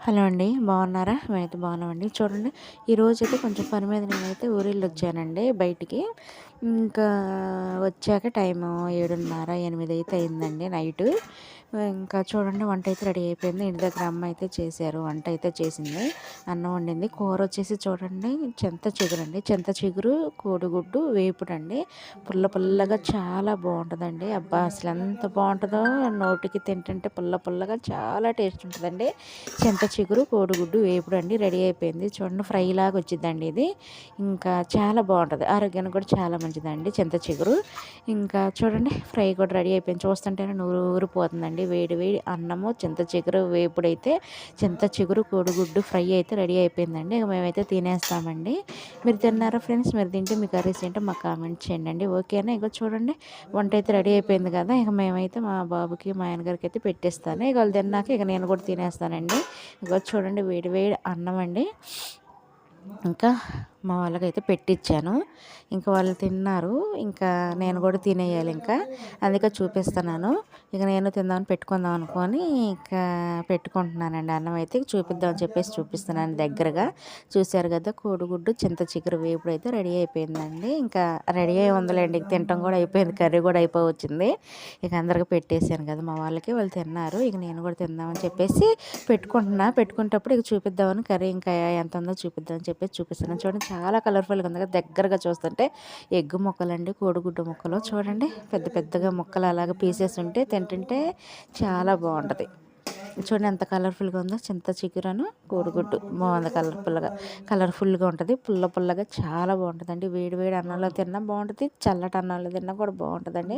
Hello అండి. బాగున్నారా? మేమైతే బాగున్నామండి. చూడండి, ఈరోజైతే కొంచెం పని మీద నేనైతే ఊరెళ్ళొచ్చానండి బయటికి. ఇంకా వచ్చాక టైము 7:30, 8 అయితే అయిందండి నైటు. ఇంకా చూడండి, వంట అయితే రెడీ అయిపోయింది. ఇంటి దగ్గర అమ్మ అయితే చేశారు. వంట అయితే చేసింది. అన్నం వండింది. కూర వచ్చేసి చూడండి, చింత చిగురండి. చింత చిగురు, కోడిగుడ్డు వేపుడండి. పుల్ల పుల్లగా చాలా బాగుంటుందండి. అబ్బా, అసలు ఎంత బాగుంటుందో! నోటికి తింటుంటే పుల్ల పుల్లగా చాలా టేస్ట్ ఉంటుందండి. చింత చిగురు, కోడిగుడ్డు వేపుడు అండి. రెడీ అయిపోయింది. చూడండి, ఫ్రై లాగా వచ్చిందండి ఇది. ఇంకా చాలా బాగుంటుంది. ఆరోగ్యానికి కూడా చాలా మంచిదండి చింత చిగురు. ఇంకా చూడండి, ఫ్రై కూడా రెడీ అయిపోయింది. చూస్తుంటేనే నూరు ఊరిపోతుందండి. వేడి వేడి అన్నము, చింత చిగురు వేపుడైతే, చింత చిగురు కోడిగుడ్డు ఫ్రై అయితే రెడీ అయిపోయిందండి. ఇక మేమైతే తినేస్తామండి. మీరు తిన్నారా ఫ్రెండ్స్? మీరు తింటే మీ కర్రీస్ ఏంటో మాకు కామెంట్ చేయండి. ఓకేనా? ఇక చూడండి, వంట అయితే రెడీ అయిపోయింది కదా. ఇక మేమైతే మా బాబుకి, మా ఆయనగారికి అయితే పెట్టేస్తాను. ఇక వాళ్ళు తిన్నాక ఇక నేను కూడా తినేస్తానండి. ఇక చూడండి, వేడి వేడి అన్నం అండి. ఇంకా మా వాళ్ళకైతే పెట్టించాను. ఇంకా వాళ్ళు తిన్నారు. ఇంకా నేను కూడా తినేయాలి ఇంకా. అందుకే చూపిస్తున్నాను. ఇక నేను తిందామని పెట్టుకుందాం అనుకొని ఇంకా పెట్టుకుంటున్నానండి. అన్నం అయితే చూపిద్దామని చెప్పేసి చూపిస్తున్నాను దగ్గరగా. చూశారు కదా, కోడిగుడ్డు చింత చిగురు వేపుడు అయితే రెడీ అయిపోయిందండి. ఇంకా రెడీ అయి ఉందిలేండి. తినటం కూడా అయిపోయింది. కర్రీ కూడా అయిపోవచ్చింది. ఇక అందరికి పెట్టేశాను కదా మా వాళ్ళకి. వాళ్ళు తిన్నారు. ఇక నేను కూడా తిందామని చెప్పేసి పెట్టుకునేటప్పుడు ఇక చూపిద్దామని, కర్రీ ఇంకా ఎంత ఉందో చూపిద్దామని చెప్పేసి చూపిస్తున్నాను. చూడండి, చాలా కలర్ఫుల్గా ఉంది కదా. దగ్గరగా చూస్తుంటే ఎగ్ ముక్కలండి, కోడిగుడ్డు ముక్కలు చూడండి, పెద్ద పెద్దగా ముక్కలు అలాగ పీసెస్ ఉంటే తింటుంటే చాలా బాగుంటుంది. చూడండి ఎంత కలర్ఫుల్గా ఉందో. చింత చిగురను కోడిగుడ్డు బాగుంది. కలర్ఫుల్గా ఉంటుంది. పుల్ల పుల్లగా చాలా బాగుంటుందండి. వేడి వేడి అన్నంలో తిన్నా బాగుంటుంది. చల్లటి అన్నంలో తిన్నా కూడా బాగుంటుందండి.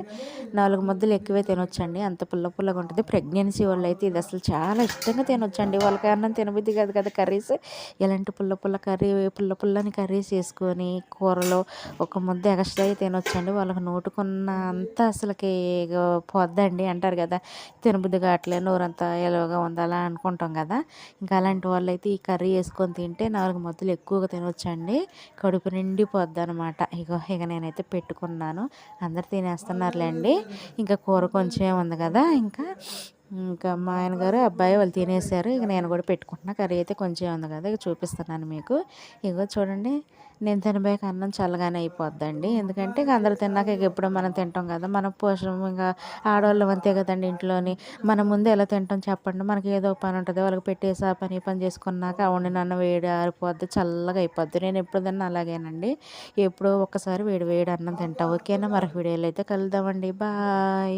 4 ముద్దలు ఎక్కువే తినొచ్చండి. అంత పుల్ల పుల్లగా ఉంటుంది. ప్రెగ్నెన్సీ వాళ్ళు అయితే ఇది అసలు చాలా ఇష్టంగా తినొచ్చండి. వాళ్ళకి అన్నం తినబుద్ధి కాదు కదా కర్రీస్. ఇలాంటి పుల్ల పుల్లని కర్రీస్ వేసుకొని కూరలో ఒక ముద్ద ఎక్స్ట్రా తినొచ్చండి. వాళ్ళకి నోటుకున్న అంతా అసలుకి పోద్దండి అంటారు కదా, తినబుద్ధి కావట్లే, నోరంతా ఎలాగా ఉంది అలా అనుకుంటాం కదా. ఇంకా అలాంటి వాళ్ళైతే ఈ కర్రీ వేసుకొని తింటే 4 ముద్దలు ఎక్కువగా తినొచ్చండి. కడుపు నిండిపోద్ది అనమాట. ఇక నేనైతే పెట్టుకున్నాను. అందరు తినేస్తున్నారులేండి. ఇంకా కూర కొంచెం ఉంది కదా. ఇంకా మా ఆయన గారు, అబ్బాయి వాళ్ళు తినేసారు. ఇక నేను కూడా పెట్టుకుంటున్నా. కర్రీ అయితే కొంచెం ఉంది కదా. ఇక చూపిస్తున్నాను మీకు. చూడండి, నేను తినబోయాక అన్నం చల్లగానే అయిపోద్దండి. ఎందుకంటే ఇక అందరూ తిన్నాక ఇక ఎప్పుడో మనం తింటాం కదా. మన పోషణ ఇంకా ఆడవాళ్ళం అంతే కదండి ఇంట్లోని. మనం ముందు ఎలా తింటాం చెప్పండి. మనకి ఏదో పని ఉంటుంది. వాళ్ళకి పెట్టేసి ఆ పని చేసుకున్నాక ఆ వండిన అన్నం వేడి ఆరిపోద్ది, చల్లగా అయిపోద్ది. నేను ఎప్పుడు తిన్నా అలాగేనండి. ఎప్పుడో ఒక్కసారి వేడి వేడి అన్నం తింటా. ఓకేనా? మరొక వీడియోలో అయితే కలుద్దామండి. బాయ్.